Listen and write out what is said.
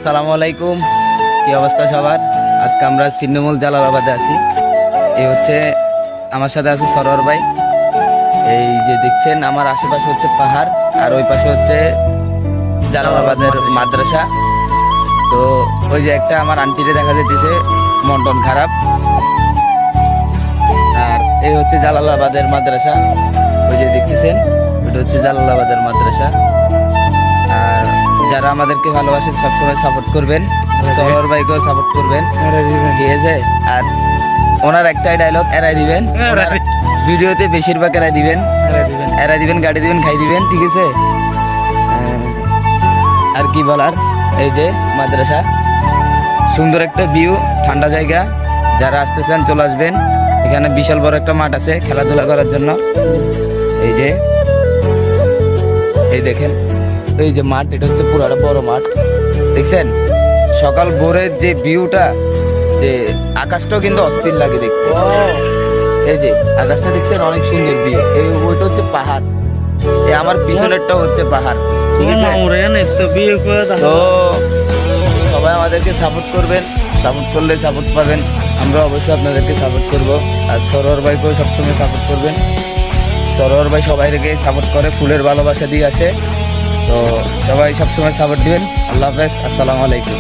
আসসালামু আলাইকুম। কি অবস্থা সবার? আজকে আমরা ছিন্নমূল জালালাবাদে আছি। এই হচ্ছে আমার সাথে আছে সরোয়ার ভাই। এই যে দেখছেন আমার আশেপাশে হচ্ছে পাহাড়, আর ওই পাশে হচ্ছে জালালাবাদের মাদ্রাসা। তো ওই যে একটা আমার আন্টিরে দেখা যেতেছে মন টন খারাপ। আর এই হচ্ছে জালালাবাদের মাদ্রাসা, ওই যে দেখতেছেন ওইটা হচ্ছে জালালাবাদের মাদ্রাসা। আর যারা আমাদেরকে ভালোবাসেন সবসময় সাপোর্ট করবেন, সরোয়ার ভাইকেও সাপোর্ট করবেন, ঠিক আছে? আর ওনার একটাই ডায়লগ, এড়াই দিবেন। ওনার ভিডিওতে বেশিরভাগ এড়াই দিবেন, গাড়ি দিবেন, খাই দিবেন, ঠিক আছে? আর কি বলার, এই যে মাদ্রাসা, সুন্দর একটা ভিউ, ঠান্ডা জায়গা। যারা আসতেছেন চলে আসবেন। এখানে বিশাল বড় একটা মাঠ আছে খেলাধুলা করার জন্য। এই যে এই দেখেন, এই যে মাঠ, এটা হচ্ছে পুরো বড় মাঠ, দেখছেন? সকাল ভোরের যে ভিউটা, যে আকাশটাও কিন্তু অস্থির লাগে দেখতে। এই যে আকাশটা দেখছেন, অনেক সুন্দর ভিউ। এই ওইটা হচ্ছে পাহাড়, এই আমার পিছনেরটা হচ্ছে পাহাড়, ঠিক আছে? তো সবাই আমাদেরকে সাপোর্ট করবেন, সাপোর্ট করলে সাপোর্ট পাবেন। আমরা অবশ্যই আপনাদেরকে সাপোর্ট করব। আর সরোয়ার ভাইকেও সবসময় সাপোর্ট করবেন। সরোয়ার ভাই সবাইকে সাপোর্ট করে, ফুলের ভালোবাসা দিয়ে আসে। তো সবাই সবসময় সাপোর্ট দিবেন। আল্লাহ হাফেজ, আসসালামু আলাইকুম।